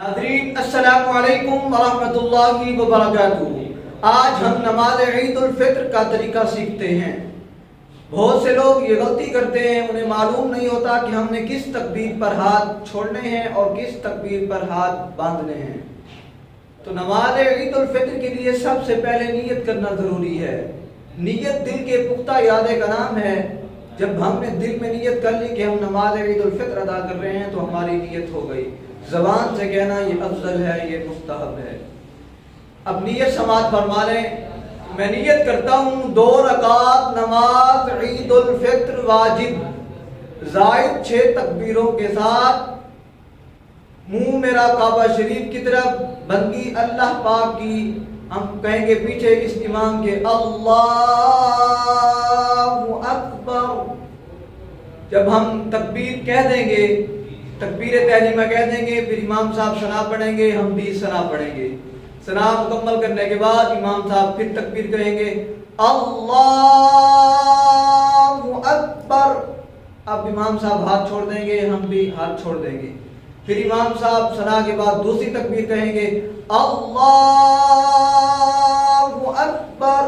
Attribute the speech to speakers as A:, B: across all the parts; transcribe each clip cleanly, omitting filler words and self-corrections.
A: नाज़रीन अस्सलामु अलैकुम वरहमतुल्लाहि वबरकातुहू। आज हम नमाज ईद उल फित्र का तरीका सीखते हैं। बहुत से लोग ये गलती करते हैं, उन्हें मालूम नहीं होता कि हमने किस तकबीर पर हाथ छोड़ने हैं और किस तकबीर पर हाथ बांधने हैं। तो नमाज ईद उल फित्र के लिए सबसे पहले नियत करना ज़रूरी है। नियत दिल के पुख्ता इरादे का नाम है। जब हमने दिल में नियत कर ली कि हम नमाज ईद उल फित्र अदा कर रहे हैं तो हमारी नियत हो गई। ज़बान से कहना ये अफजल है, ये मुस्तहब है। अब नियत समाअत फरमा लें। मैं नियत करता हूँ 2 रकात नमाज ईद उल फित्र वाजिब ज़ायद 6 तकबीरों के साथ, मुंह मेरा काबा शरीफ की तरफ, बंदगी अल्लाह पाक की। हम कहेंगे पीछे इस इमाम के अल्लाहु अकबर। जब हम तकबीर कह देंगे, तकबीर तहरीमा कह देंगे, फिर इमाम साहब सना पढ़ेंगे, हम भी सना पढ़ेंगे। सना मुकम्मल करने के बाद इमाम साहब फिर तकबीर कहेंगे अल्लाहु अकबर। अब इमाम साहब हाथ छोड़ देंगे, हम भी हाथ छोड़ देंगे। फिर इमाम साहब सना के बाद दूसरी तकबीर कहेंगे अल्लाहु अकबर।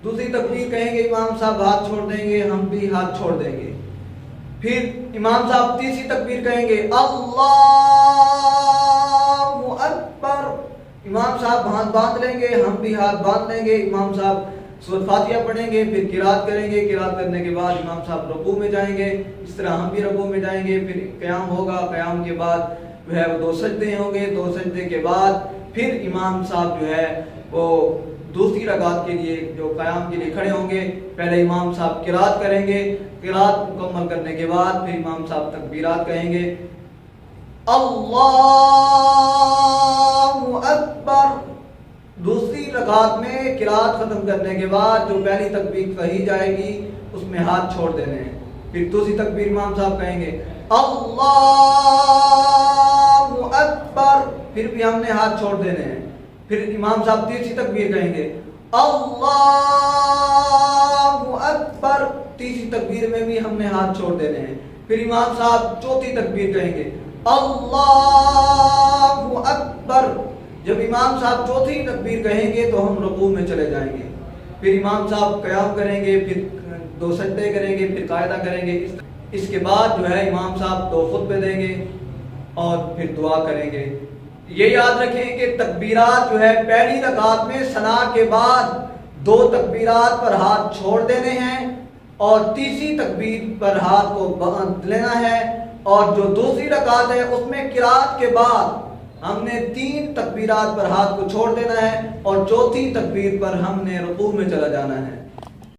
A: दूसरी तकबीर कहेंगे, इमाम साहब हाथ छोड़ देंगे, हम भी हाथ छोड़ देंगे। फिर इमाम साहब तीसरी तकबीर कहेंगे अल्लाहु अकबर। इमाम साहब हाथ बांध लेंगे, हम भी हाथ बांध लेंगे। इमाम साहब सूरह फातिहा पढ़ेंगे, फिर किरात करेंगे। किरात करने के बाद इमाम साहब रुकू में जाएंगे, इस तरह हम भी रुकू में जाएंगे। फिर क़याम होगा, क़याम के बाद जो है वो 2 सजदे होंगे। 2 सजदे के बाद फिर इमाम साहब जो है वो दूसरी रकात के लिए जो क़याम के लिए खड़े होंगे। पहले इमाम साहब किरात करेंगे, किरात मुकम्मल करने के बाद फिर इमाम साहब तकबीरात कहेंगे अल्लाहु अकबर। दूसरी रकात में किरात खत्म करने के बाद जो पहली तकबीर कही जाएगी उसमें हाथ छोड़ देने हैं। फिर दूसरी तकबीर इमाम साहब कहेंगे अल्लाहु अकबर, फिर भी हमने हाथ छोड़ देने हैं। फिर इमाम साहब तीसरी तकबीर कहेंगे अल्लाहु अकबर। तीसरी तकबीर में भी हमने हाथ छोड़ देने हैं। फिर इमाम साहब चौथी तकबीर कहेंगे अल्लाहु अकबर। जब इमाम साहब चौथी तकबीर कहेंगे तो हम रुकू में चले जाएंगे। फिर इमाम साहब क़याम करेंगे, फिर 2 सजदे करेंगे, फिर कायदा करेंगे। इसके बाद जो है इमाम साहब 2 खुतबे देंगे और फिर दुआ करेंगे। ये याद रखें कि तकबीरात जो है पहली रकात में सना के बाद 2 तकबीरात पर हाथ छोड़ देने हैं और तीसरी तकबीर पर हाथ को बांध लेना है। और जो दूसरी रकात है उसमें किरात के बाद हमने 3 तकबीरात पर हाथ को छोड़ देना है और चौथी तकबीर पर हमने रुकू में चला जाना है।